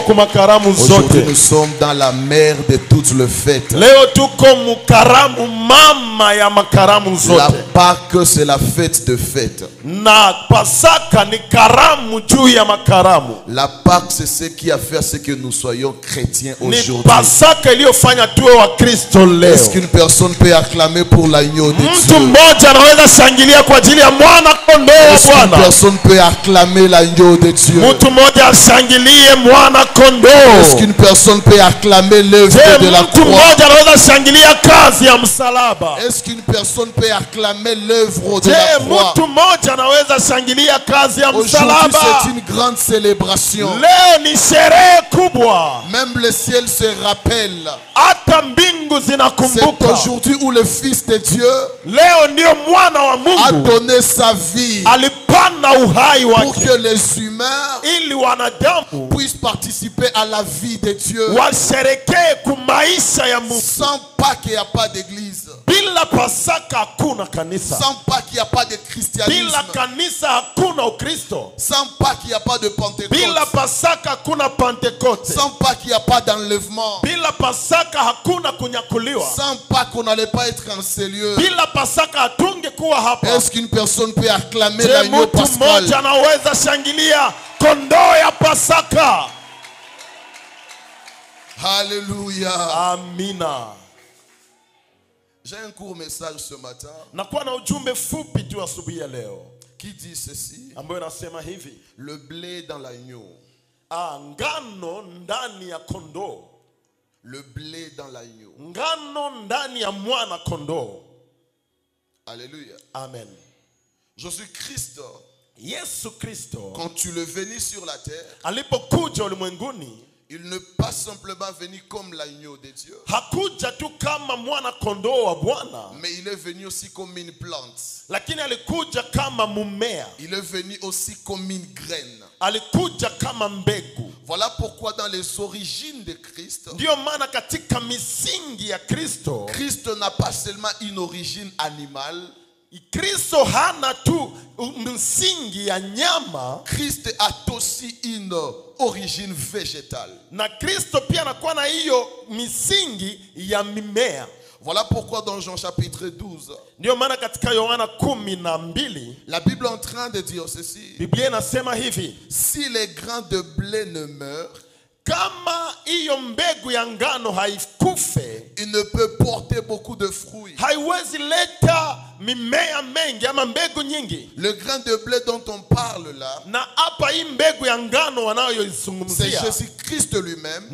Aujourd'hui nous sommes dans la mer de toutes les fêtes. La Pâque c'est la fête de fêtes. La Pâque c'est ce qui a fait ce que nous soyons chrétiens aujourd'hui. Est-ce qu'une personne peut acclamer pour l'agneau de Dieu? Est-ce qu'une personne peut acclamer l'agneau de Dieu? Est-ce qu'une personne peut acclamer l'œuvre de la croix? Est-ce qu'une personne peut acclamer l'œuvre de la croix? Aujourd'hui c'est une grande célébration. Même le ciel se rappelle. C'est aujourd'hui où le Fils de Dieu a donné sa vie pour que les humains puissent participer à la vie de Dieu. Sans pas qu'il n'y a pas d'église. Sans pas qu'il n'y a pas de christianisme. Sans pas qu'il n'y a pas de Pentecôte. Sans pas qu'il n'y a pas d'enlèvement. Sans pas qu'on n'allait pas être en cellule. Est-ce qu'une personne peut acclamer l'agneau pascal? Alléluia. Amina. J'ai un court message ce matin qui dit ceci: le blé dans l'agneau. Le blé dans l'agneau. Alléluia. Amen. Jésus-Christ, quand tu le venu sur la terre, il n'est pas simplement venu comme l'agneau de Dieu, mais il est venu aussi comme une plante. Il est venu aussi comme une graine. Voilà pourquoi dans les origines de Christ, Christ n'a pas seulement une origine animale. Christ a aussi une origine végétale. Voilà pourquoi dans Jean chapitre 12, la Bible est en train de dire ceci: si les grains de blé ne meurent, il ne peut porter beaucoup de fruits. Le grain de blé dont on parle là, c'est Jésus-Christ lui-même,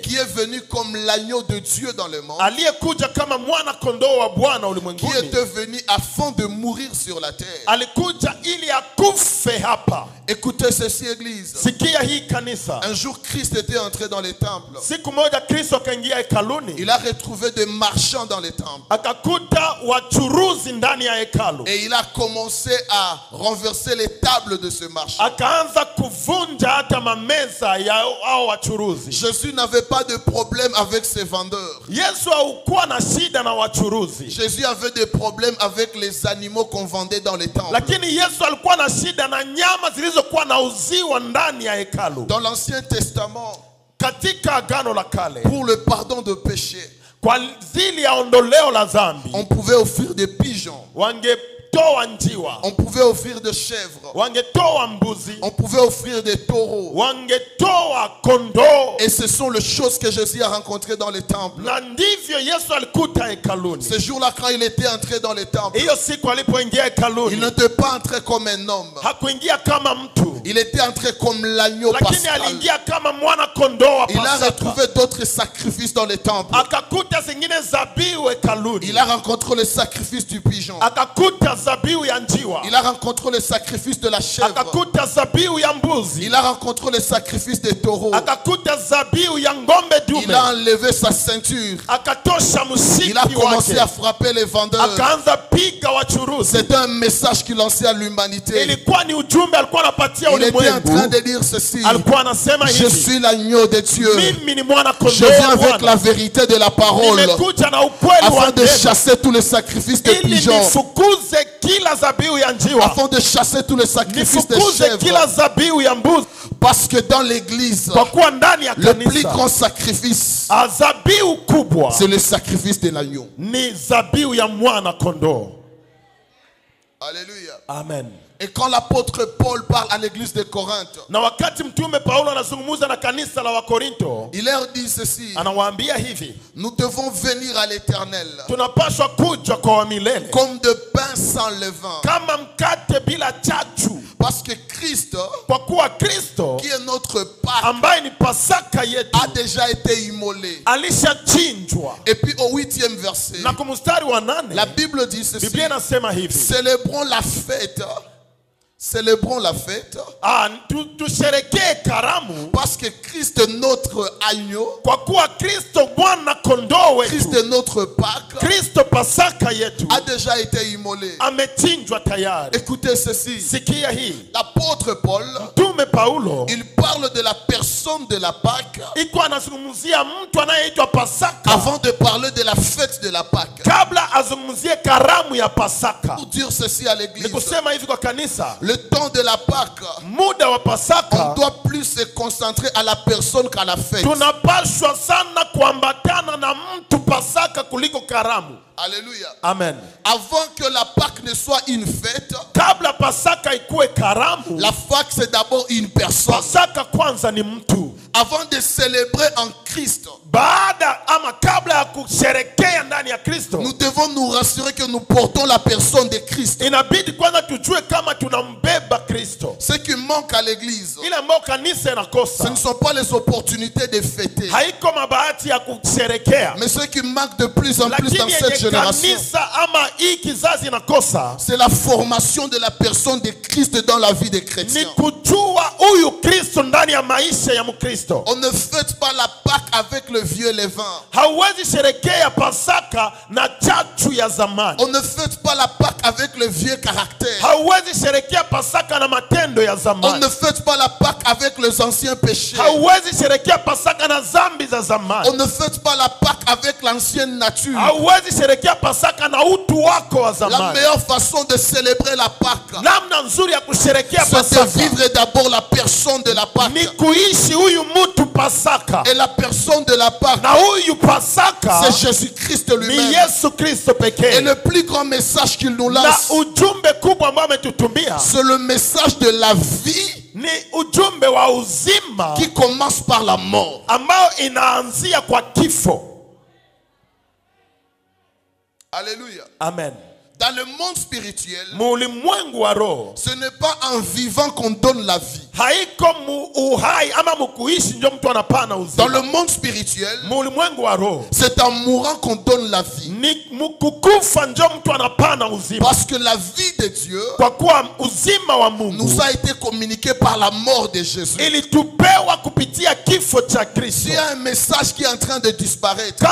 qui est venu comme l'agneau de Dieu dans le monde, qui était venu afin de mourir sur la terre. Écoutez ceci, église. Un jour Christ était entré dans les temples. Il a retrouvé des marchands dans les temples. Et il a commencé à renverser les tables de ce marchand. Jésus n'avait pas de problème avec ses vendeurs. Jésus avait des problèmes avec les animaux qu'on vendait dans les temples. Dans l'Ancien Testament, pour le pardon de péché, on pouvait offrir des pigeons, on pouvait offrir des chèvres, on pouvait offrir des taureaux. Et ce sont les choses que Jésus a rencontrées dans les temples. Ce jour-là, quand il était entré dans les temples, il n'était pas entré comme un homme. Il était entré comme l'agneau pascal. Il a retrouvé d'autres sacrifices dans les temples. Il a rencontré le sacrifice du pigeon. Il a rencontré le sacrifice de la chèvre. Il a rencontré le sacrifice des taureaux. Il a enlevé sa ceinture. Il a commencé à frapper les vendeurs. C'était un message qu'il lançait à l'humanité. Il était en train de dire ceci. Je suis l'agneau de Dieu. Je viens avec la vérité de la parole afin de chasser tous les sacrifices de pigeons, afin de chasser tous les sacrifices de chèvres. Parce que dans l'église, le plus grand sacrifice, c'est le sacrifice de l'agneau. Alléluia. Amen. Et quand l'apôtre Paul parle à l'église de Corinthe, il leur dit ceci: nous devons venir à l'Éternel comme de pain sans levain. Parce que Christ, qui est notre Pâque, a déjà été immolé. Et puis au 8e verset, la Bible dit ceci: célébrons la fête. Célébrons la fête parce que Christ notre agneau, Christ notre Pâque, a déjà été immolé. Écoutez ceci. L'apôtre Paul, il parle de la personne de la Pâque avant de parler de la fête de la Pâque. Pour dire ceci à l'église: le temps de la Pâque, on doit plus se concentrer à la personne qu'à la fête. Alléluia. Amen. Avant que la Pâque ne soit une fête, la Pâque c'est d'abord une personne. Avant de célébrer en Christ, nous devons nous rassurer que nous portons la personne de Christ. Ce qui manque à l'église, ce ne sont pas les opportunités de fêter, mais ce qui manque de plus en plus dans cette génération, c'est la formation de la personne de Christ dans la vie des chrétiens. On ne fête pas la Pâque avec le vieux levain. On ne fête pas la Pâque avec le vieux caractère. On ne fête pas la Pâque avec les anciens péchés. On ne fête pas la Pâque avec l'ancienne nature. La meilleure façon de célébrer la Pâque, c'est de vivre d'abord la personne de la Pâque. Et la personne de la Pâque, c'est Jésus-Christ lui-même. Et le plus grand message qu'il nous lance, c'est le message de la vie qui commence par la mort. Alléluia. Amen. Dans le monde spirituel, ce n'est pas en vivant qu'on donne la vie. Dans le monde spirituel, c'est en mourant qu'on donne la vie. Parce que la vie de Dieu nous a été communiquée par la mort de Jésus. S'il y a un message qui est en train de disparaître,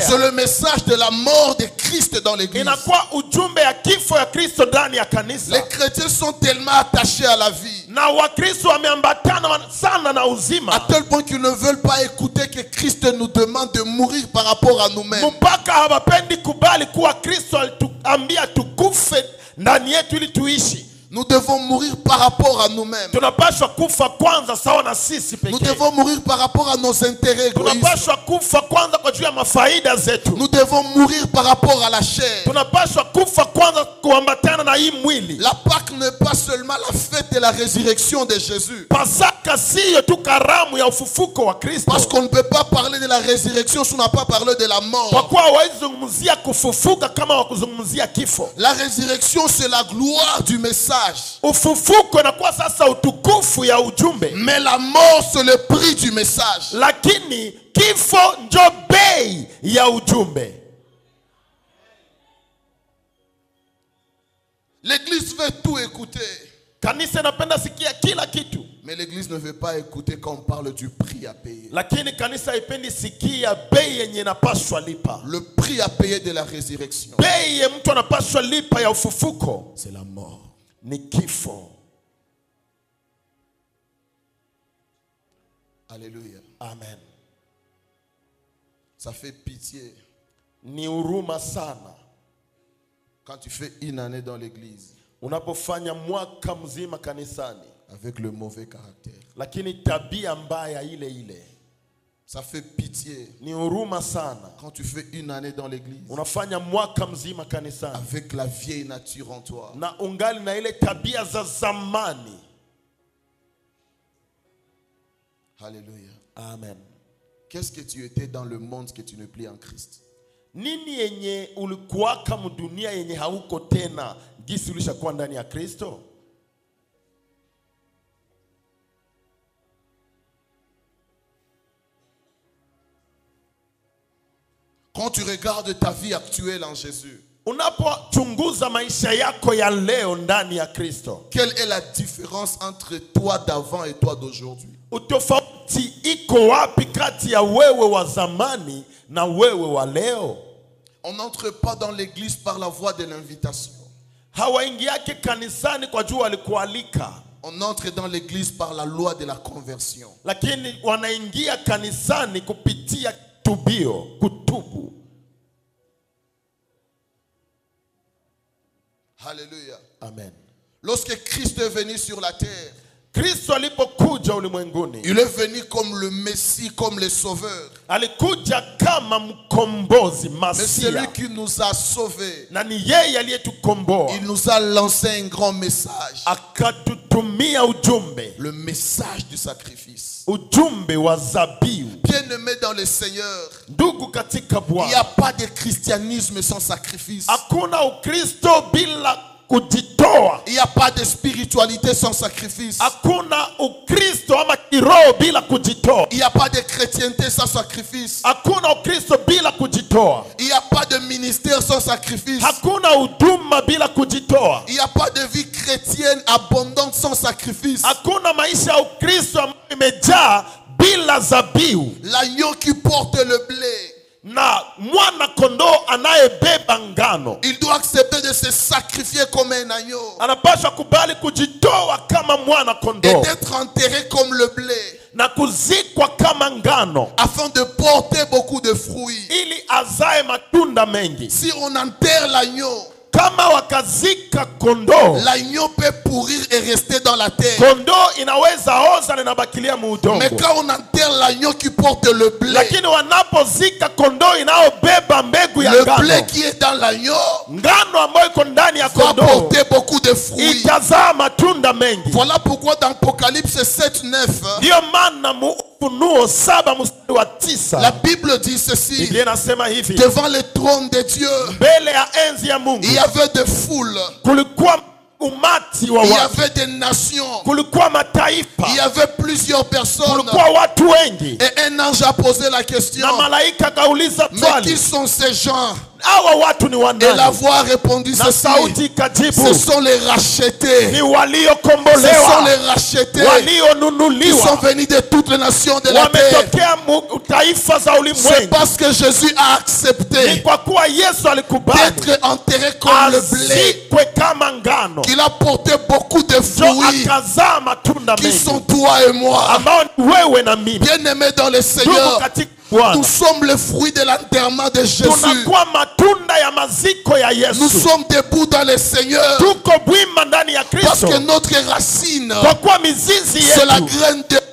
c'est le message de la mort de Christ dans l'église. Les chrétiens sont tellement attachés à la vie, à tel point qu'ils ne veulent pas écouter que Christ nous demande de mourir par rapport à nous-mêmes. Nous devons mourir par rapport à nous-mêmes. Nous devons mourir par rapport à nos intérêts égoïstes. Nous devons mourir par rapport à la chair. La Pâque n'est pas seulement la fête de la résurrection de Jésus. Parce qu'on ne peut pas parler de la résurrection si on n'a pas parlé de la mort. La résurrection, c'est la gloire du message. Mais la mort, c'est le prix du message. L'église veut tout écouter. Mais l'église ne veut pas écouter quand on parle du prix à payer. Le prix à payer de la résurrection, c'est la mort. Alléluia. Amen. Ça fait pitié. Ni huruma sana. Quand tu fais une année dans l'église. Unapofanya mwaka mzima kanisani. Avec le mauvais caractère. Lakini tabia mbaya ile ile. Ça fait pitié. Ni huruma sana. Quand tu fais une année dans l'église. Unafanya mwaka mzima kanisani. Avec la vieille nature en toi. Na ungali na ile tabia za zamani. Alléluia. Amen. Qu'est-ce que tu étais dans le monde que tu n'es plus en Christ? Nini yenye ulikuwaka mdunia yenye hauko tena gisi ulishakuwa ndani ya Kristo? Quand tu regardes ta vie actuelle en Jésus, unapochunguza maisha yako ya leo ndani ya Kristo, quelle est la différence entre toi d'avant et toi d'aujourd'hui? Utofauti iko wapi kati ya wewe wa zamani na wewe wa leo? On n'entre pas dans l'église par la voie de l'invitation. Hawaingiake kanisani kwa jua alikualika. On entre dans l'église par la loi de la conversion. Lakini wanaingia kanisani kupitia tubio, kutubu. Alléluia. Amen. Lorsque Christ est venu sur la terre, Kristo alipokuja ulimwenguni, il est venu comme le Messie, comme le Sauveur. Alikuja kama mkombozi, Mais c'est lui Masia. qui nous a sauvés. Na ni yeye aliyetukomboa. Il nous a lancé un grand message. Akatutumia ujumbe. Le message du sacrifice. Ujumbe wa zabihu. Bien-aimé dans le Seigneur, Ndugu katika il n'y Bwana, a pas de christianisme sans sacrifice. hakuna Ukristo bila kujitoa. Il n'y a pas de spiritualité sans sacrifice. Hakuna Ukristo ama kiroho bila kujitoa. Il n'y a pas de chrétienté sans sacrifice. Hakuna Ukristo bila kujitoa. Il n'y a pas de ministère sans sacrifice. Hakuna huduma bila kujitoa. Il n'y a pas de vie chrétienne abondante sans sacrifice. Hakuna maisha ya Ukristo ambayo imejaa bila zabihu. L'agneau qui porte le blé, Na mwana kondoo anayebeba ngano, il doit accepter de se sacrifier comme un agneau anapaswa kubali kujitoa kama mwana et kondoo d'être enterré comme le blé na kuzikwa kama ngano afin de porter beaucoup de fruits. ili azae matunda mengi. Si on enterre l'agneau, Kama wakazika kondoo, l'agneau peut pourrir et rester dans la terre. kondoo inaweza oza na inabakilia muudongo. Mais quand on enterre l'agneau qui porte le blé, Lakini wanapozika kondoo inaobeba mbegu ya le ngano, blé qui est dans l'agneau ngano ambayo iko ndani ya va kondoo porter beaucoup de fruits. itazaa matunda mengi. Voilà pourquoi dans Apocalypse 7:9, Ndio maana Ufunuo 7:9 la Bible dit ceci: Biblia inasema hivi, devant le trône de Dieu, mbele ya enzi ya Mungu il y avait des foules, kulikuwa umati wa il y watu, avait des nations, kulikuwa mataifa, il y avait plusieurs personnes. kulikuwa watu wengi. Et un ange a posé la question: Na malaika kauliza mais swali, qui sont ces gens? hawa watu ni Et la wanani? voix a répondu Na ceci: sauti ce ikajibu, sont les rachetés. ni Ce sont waliokombolewa, les rachetés qui sont walionunuliwa, venus de toutes les nations de la terre. wametokea taifa za C'est ulimwengu. parce que Jésus a Ni accepté kwa kuwa Yesu alikubali d'être enterré comme le blé azikwe kama ngano, qu'il a porté beaucoup de ndio fruits akazaa matunda qui sont mengi toi et moi. ambao ni wewe na mimi. Bien-aimés dans le Ndugu Seigneur, katika Bwana, nous sommes le fruit de l'enterrement de Jésus. tunakuwa matunda ya maziko ya Nous Yesu. sommes debout dans le Seigneur Tuko bwima ndani ya parce Kristo que notre racine, kwa kuwa mizizi c'est la yetu graine de blé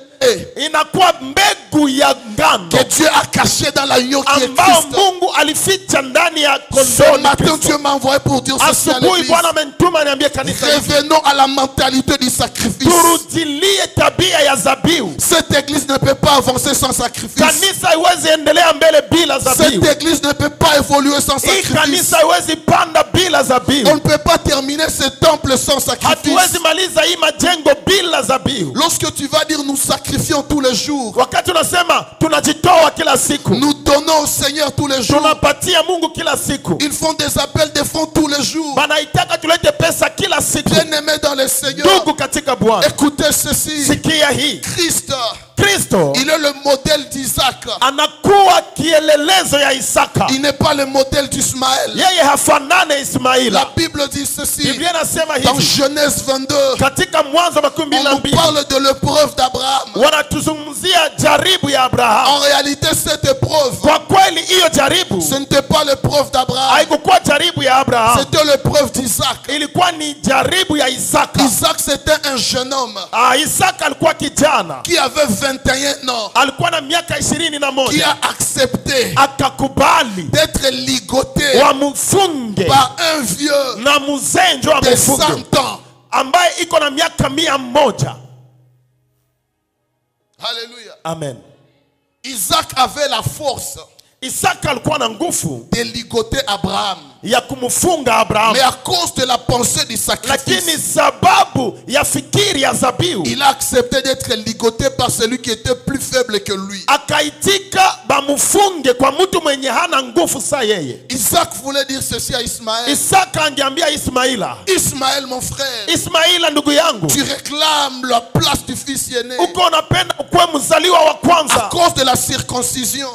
inakuwa mbegu ya ngano que Dieu a caché dans l'agneau qui est ambao Christ. Mungu alificha ndani ya Ce kondoo ni matin, Kristo. Dieu m'a envoyé pour dire ceci à Asubuhi l'église: Bwana amenituma niambie kanisa hivi, revenons à la mentalité du sacrifice. turudilie tabia ya zabihu. Cette église ne peut pas avancer sans sacrifice. Kanisa haiwezi endelea mbele bila Cette zabihu. église ne peut pas évoluer sans Hii sacrifice. kanisa haiwezi panda bila On zabihu. ne peut pas terminer ce temple sans sacrifice. Hatuwezi maliza hii majengo bila zabihu. Lorsque tu vas dire nous sacrifions tous les jours, Wakati unasema tunajitoa kila siku, nous donnons au Seigneur tous les jours, tunapatia Mungu kila siku, ils font des appels de fonds tous les jours. banaitaka tulete pesa kila siku. Bien-aimés dans le Seigneur, Ndugu katika Écoutez ceci. Christ, il est le modèle d'Isaac. Il n'est pas le modèle d'Ismaël. La Bible dit ceci. Dans Genèse 22, on nous parle de l'épreuve d'Abraham. En réalité, cette épreuve, ce n'était pas l'épreuve d'Abraham. C'était l'épreuve d'Isaac. Isaac, c'était un jeune homme qui avait 21 ans, qui a accepté d'être ligoté par un vieux de 100 ans. Alléluia. Amen. Isaac avait la force de ligoter Abraham. Mais à cause de la pensée du sacrifice, il a accepté d'être ligoté par celui qui était plus faible que lui. Isaac voulait dire ceci à Ismaël. Ismaël, mon frère, tu réclames la place du fils aîné à cause de la circoncision.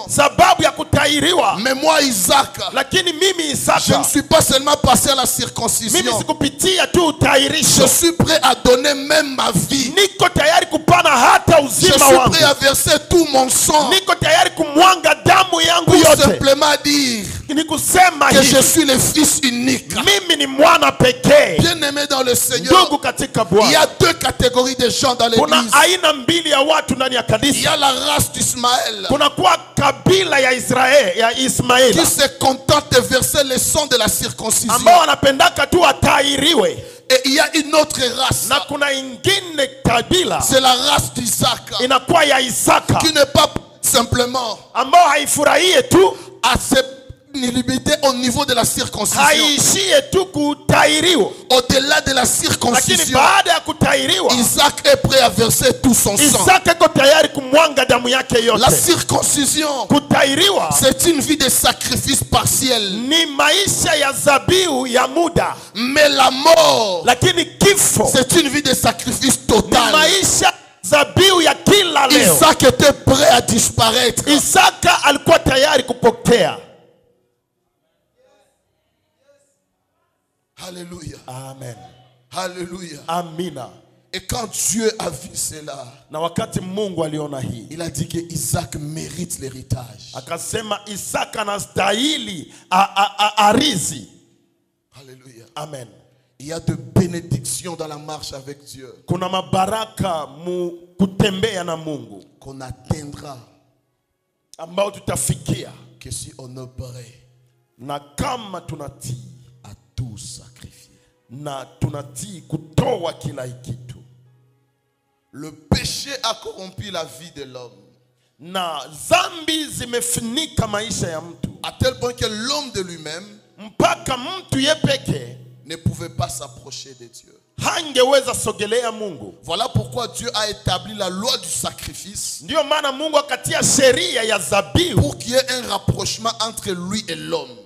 Mais moi, Isaac, je ne suis pas seulement passé à la circoncision. Je suis prêt à donner même ma vie. Je suis prêt à verser tout mon sang pour simplement dire que je suis le fils unique. Bien aimé dans le Seigneur, il y a deux catégories de gens dans l'église. Il y a la race d'Ismaël qui se contente de verser le sang de la circoncision. Et il y a une autre race. C'est la race d'Isaac, qui n'est pas simplement à se limiter au niveau de la circoncision. Au-delà de la circoncision, Isaac est prêt à verser tout son sang. La circoncision, c'est une vie de sacrifice partiel. Mais la mort, c'est une vie de sacrifice total. Isaac était prêt à disparaître. Alléluia. Amen. Alléluia. Amina. Et quand Dieu a vu cela, il a dit que Isaac mérite l'héritage. Alléluia. Amen. Il y a de bénédictions dans la marche avec Dieu qu'on atteindra que si on opérait à tout sacrifier. Le péché a corrompu la vie de l'homme à tel point que l'homme de lui-même ne pouvait pas s'approcher de Dieu. Voilà pourquoi Dieu a établi la loi du sacrifice pour qu'il y ait un rapprochement entre lui et l'homme.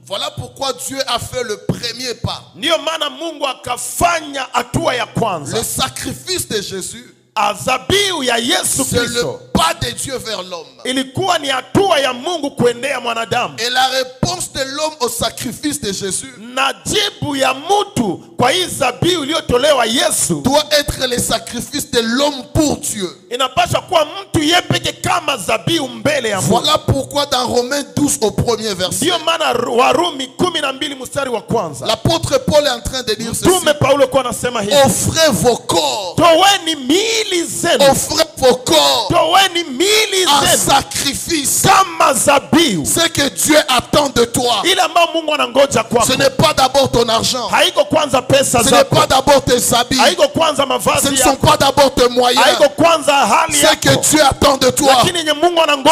Voilà pourquoi Dieu a fait le premier pas. Le sacrifice de Jésus, c'est le pas de Dieu vers l'homme. Et la réponse de l'homme au sacrifice de Jésus doit être le sacrifice de l'homme pour Dieu. Voilà pourquoi dans Romains 12 au premier verset, l'apôtre Paul est en train de dire ceci: offrez vos corps, offrez vos corps en sacrifice. Ce que Dieu attend de toi, ce n'est pas d'abord ton argent, ce n'est pas d'abord tes habits, ce ne sont pas d'abord tes moyens. Ce que Dieu attend de toi,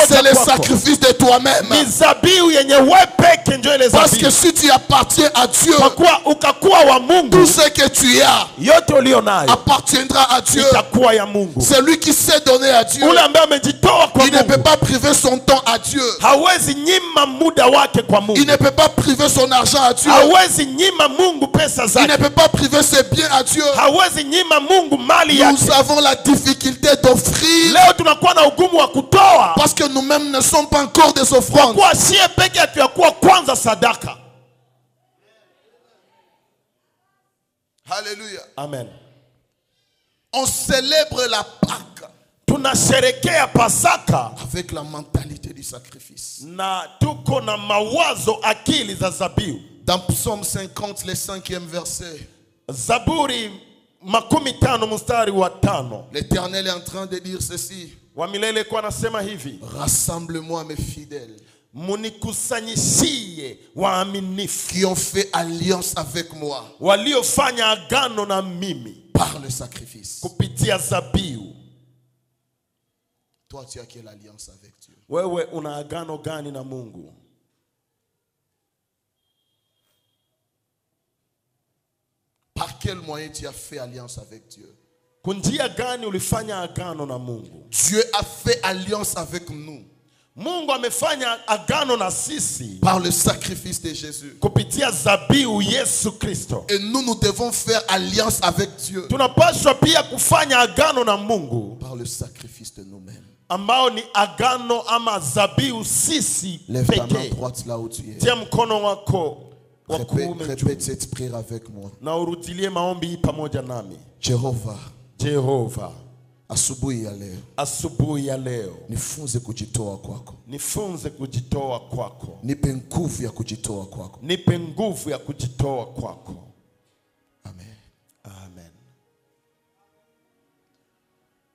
c'est le sacrifice de toi-même. Parce que si tu appartiens à Dieu, tout ce que tu as appartiendra à Dieu. Celui qui s'est donné à Dieu, il ne peut pas priver son temps à Dieu. Il ne peut pas pas priver son argent à Dieu. Il ne peut pas priver ses biens à Dieu. Nous avons la difficulté d'offrir parce que nous-mêmes ne sommes pas encore des offrandes. Alléluia. Amen. On célèbre la Pâque tunasherekea Pasaka avec la mentalité du sacrifice. Na tuko na mawazo akili za zabihu. Dans Psaume 50, le 5e verset. Zaburi 50 mstari wa 5. L'Éternel est en train de dire ceci. Wa milele kwa nasema hivi. Rassemble-moi mes fidèles. Munikusanyishie waaminifu qui ont fait alliance avec moi. Waliofanya agano na mimi par le sacrifice. Kupitia zabihu. Toi, tu as quelle alliance avec Dieu? Wewe una agano gani na Mungu? Par quel moyen tu as fait alliance avec Dieu? Kunjia gani ulifanya agano na Mungu? Dieu a fait alliance avec nous. Mungu amefanya agano na sisi par le sacrifice de Jésus. Kupitia zabihu Yesu Kristo. Et nous devons faire alliance avec Dieu. Tunapaswa pia kufanya agano na Mungu par le sacrifice de nous-mêmes. Ambao ni agano ama zabihu sisi pekee. Lève ta main droite là où tu es. Tia mkono wako wa kuume. Répète cette prière avec moi. Na urudilie maombi pamoja nami. Jehova. Asubuhi ya leo. Asubuhi ya leo. Nifunze kujitoa kwako. Nifunze kujitoa kwako. Nipe nguvu ya kujitoa kwako. Nipe nguvu ya kujitoa kwako. Amen. Amen.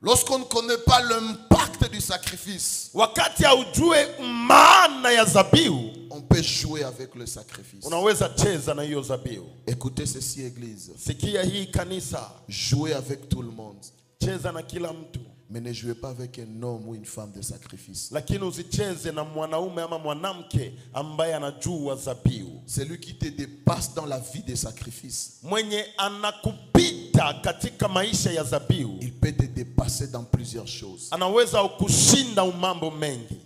Lorsqu'on ne connaît pas l'impact du sacrifice, wakati haujue maana ya zabihu, on peut jouer avec le sacrifice. Unaweza cheza na hiyo zabihu. Écoutez ceci, église. Sikia hii kanisa. Jouez avec tout le monde. Cheza na kila mtu. Mais ne jouez pas avec un homme ou une femme de sacrifice. Lakini usicheze na mwanaume ama mwanamke ambaye anajua zabihu. Celui qui te dépasse dans la vie des sacrifices. Mwenye anakupita katika maisha ya zabihu. Il peut te dépasser dans plusieurs choses. Anaweza ukushinda mambo mengi.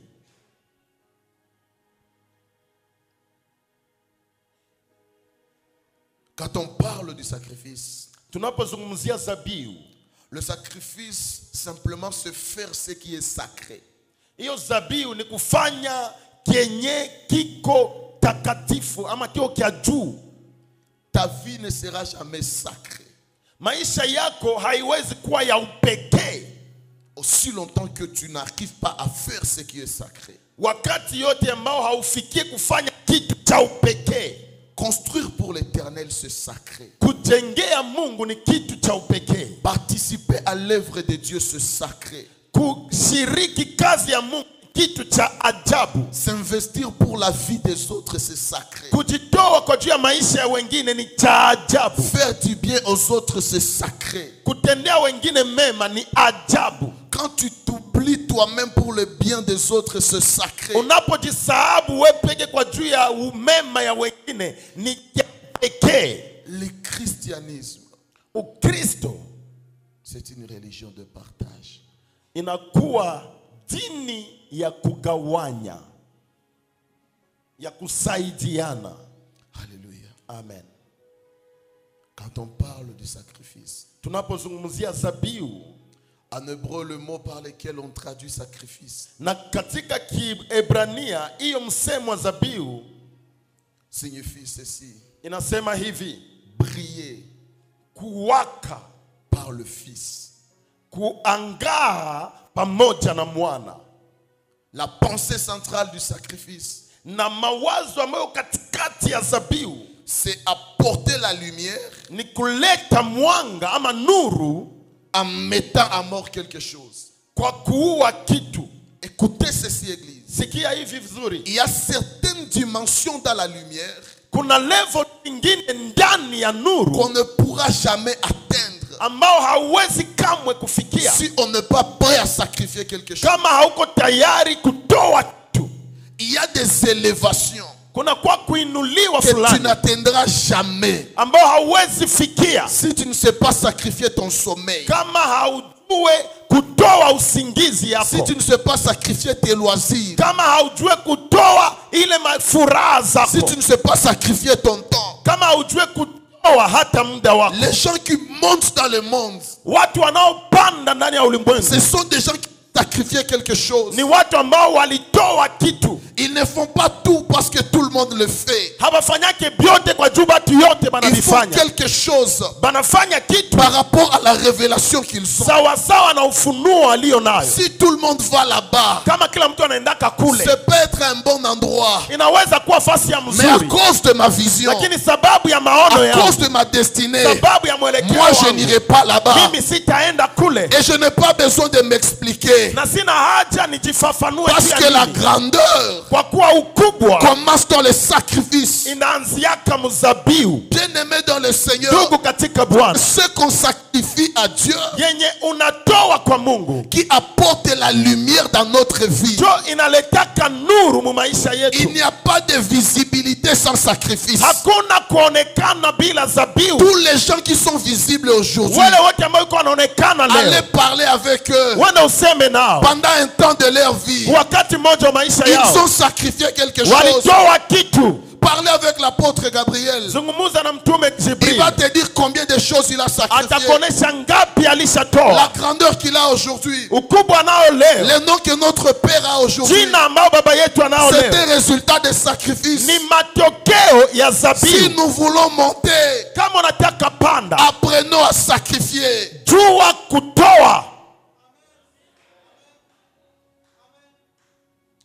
Quand on parle du sacrifice, tunapozungumzia zabihu, le sacrifice, simplement se faire ce qui est sacré. Iyo zabihu ni kufanya kenye kiko takatifu ama kiko kia juu. Ta vie ne sera jamais sacrée. Maisha yako haiwezi kuwa ya upekee aussi longtemps que tu n'arrives pas à faire ce qui est sacré. Wakati yote ambao haufikie kufanya kitu cha upekee. Construire pour l'Éternel, c'est sacré. Kujengea Mungu ni kitu cha upekee. Participer à l'œuvre de Dieu, c'est sacré. Kushiriki kazi ya Mungu kitu cha ajabu. S'investir pour la vie des autres, c'est sacré. Kujitoa kwa juu ya maisha ya wengine ni cha ajabu. Faire du bien aux autres, c'est sacré. Kutendea wengine mema ni ajabu. Quand tu t'oublies toi-même pour le bien des autres, c'est sacré. Unapojisahabu wewe peke kwa juu ya mema ya wengine ni ya pekee. Le christianisme, Ukristo, c'est une religion de partage. Inakuwa dini ya kugawanya, ya kusaidiana. Alléluia. Amen. Quand on parle du sacrifice, tunapozungumzia zabihu, en hébreu, le mot par lequel on traduit sacrifice, na katika Kiebrania hiyo msemo wa zabihu signifie ceci. Inasema hivi: briller, kuwaka par le Fils, kuangaa pamoja na mwana. La pensée centrale du sacrifice, na mawazo ambayo katikati ya zabihu, c'est apporter la lumière, ni kuleta mwanga ama nuru, en mettant à mort quelque chose. Kwa kuua kitu. Écoutez ceci, église. Sikia hivi vizuri. Il y a certaines dimensions dans la lumière kuna level nyingine ndani ya nuru qu'on ne pourra jamais atteindre ambao hauwezi kamwe kufikia si on n'est pas prêt à sacrifier quelque chose. Kama hauko tayari kutoa kitu. Il y a des élévations kuna kwa kuinuliwa que fulani tu n'atteindras jamais ambao hauwezi fikia si tu ne sais pas sacrifier ton sommeil. Kama haujue kutoa usingizi yako, si tu ne sais pas sacrifier tes loisirs, kama haujue kutoa ile furaha zako, si tu ne sais pas sacrifier ton temps, kama haujue kutoa hata muda wako, les gens qui montent dans le monde, watu wanaopanda ndani ya ulimwengu, ce sont des gens qui sacrifier quelque chose. Ni watu ambao walitoa kitu. Ils ne font pas tout parce que tout le monde le fait. Habafanyake byote kwa juu watu yote banabifanya. Ils font quelque chose banafanya kitu par rapport à la révélation qu'ils ont. Sawa sawa na ufunuo alio nayo. Si tout le monde va là-bas, kama kila mtu anaendaka kule, ça peut être un bon endroit. Inaweza kuwa fasi ya mzuri. Mais à cause de ma vision, lakini sababu ya maono yangu, à cause de ma destinée, sababu ya mwelekeo moi je n'irai pas là-bas. Mimi sitaenda kule. Et je n'ai pas besoin de m'expliquer. Na sina haja nijifafanue parce que la grandeur kwa kuwa ukubwa commence dans le sacrifice. Inaanziaka mzabiu. Bien-aimé dans le Seigneur, ndugu katika Bwana, ce qu'on sacrifie à Dieu, yenye unatoa kwa Mungu, qui apporte la lumière dans notre vie, inaletaka nuru mu maisha yetu. Il n'y a pas de visibilité sans sacrifice. Hakuna kuonekana bila zabiu. Tous les gens qui sont visibles aujourd'hui, wale wote ambao wanaonekana leo, allez parler avec eux. Wana useme nao. Pendant un temps de leur vie, wakati mmoja maisha yao, ils ont sacrifié quelque chose. Walitoa kitu. Parlez avec l'apôtre Gabriel. Il va te dire combien de choses il a sacrifié. La grandeur qu'il a aujourd'hui. Le nom que notre Père a aujourd'hui. C'est un résultat des sacrifices. Si nous voulons monter, apprenons à sacrifier.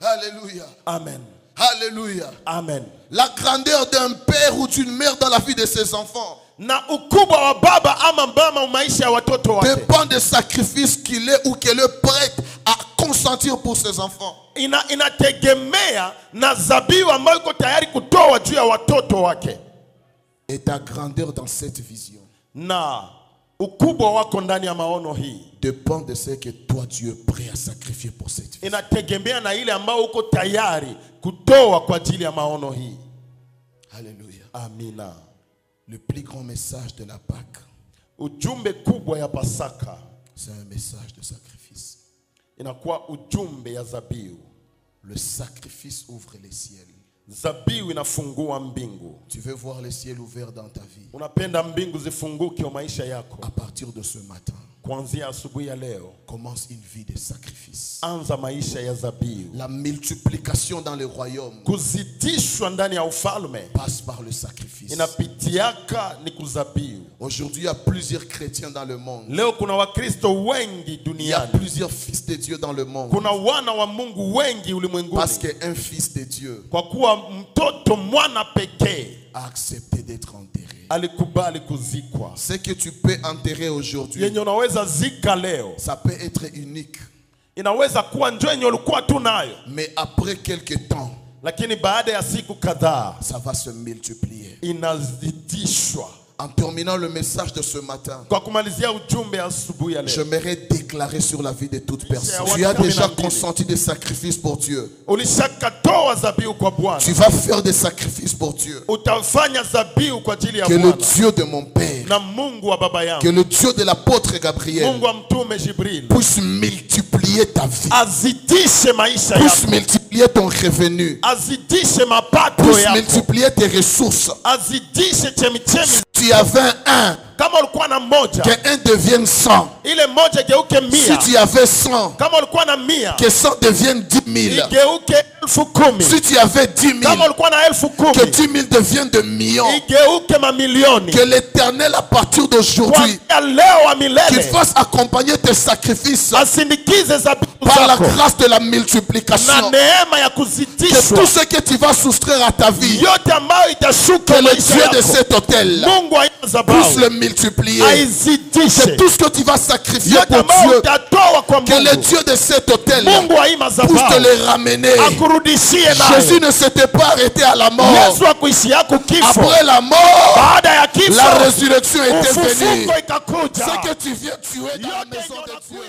Alléluia. Amen. Alléluia. Amen. La grandeur d'un père ou d'une mère dans la vie de ses enfants dépend des sacrifices qu'il est ou qu'elle est prête à consentir pour ses enfants. Et ta grandeur dans cette vision ukubwa wako ndani ya maono hii dépend de ce que toi tu es prêt à sacrifier pour cette vie. Inategemea na ile ambao uko tayari kutoa kwa ajili ya maono hii. Alléluia. Amina. Le plus grand message de la Pâque, ujumbe kubwa ya Pasaka, c'est un message de sacrifice. Inakuwa ujumbe ya zabiu. Le sacrifice ouvre les ciels. Zabiu inafungua mbingu. Tu veux voir les ciels ouverts dans ta vie. Unapenda mbingu zifunguke kwa maisha yako. À partir de ce matin, kuanzia asubuhi ya leo, commence une vie de sacrifice. Anza maisha ya zabiu. La multiplication dans le royaume kuzidishwa ndani ya ufalme passe par le sacrifice. Inapitiaka ni kuzabiu. Aujourd'hui, il y a plusieurs chrétiens dans le monde. Leo kuna wakristo wengi duniani. Il y a plusieurs fils de Dieu dans le monde. Kuna wana wa Mungu wengi ulimwenguni. Parce qu'un fils de Dieu kwa kuwa mtoto mwana pekee a accepté d'être enterré. Alikubali kuzikwa. Ce que tu peux enterrer aujourd'hui, yenye unaweza zika leo, ça peut être unique. Inaweza kuwa njoo yenye ulikuwa tu nayo. Mais après quelque temps, lakini baada ya siku kadhaa, ça va se multiplier. Inazidishwa. En terminant le message de ce matin, j'aimerais déclarer sur la vie de toute personne. Tu as déjà consenti des sacrifices pour Dieu. Tu vas faire des sacrifices pour Dieu. Que le Dieu de mon Père, que le Dieu de l'apôtre Gabriel puisse multiplier ta vie, puisse multiplier ton revenu, puisse multiplier tes ressources. Tu avais un, que un devienne 100. Si tu avais 100, que 100 devienne 10 000. Si tu avais 10 000, que 10 000 devienne de millions. Que l'Éternel, à partir d'aujourd'hui, qu'il fasse accompagner tes sacrifices par la grâce de la multiplication. Que tout ce que tu vas soustraire à ta vie, que le Dieu de cet hôtel puisse le multiplier. Que tout ce que tu vas sacrifier pour Dieu, que le Dieu de cet hôtel puisse te le ramener. Jésus ne s'était pas arrêté à la mort. Après la mort, la résurrection était venue. Ce que tu viens tuer dans la maison de Dieu,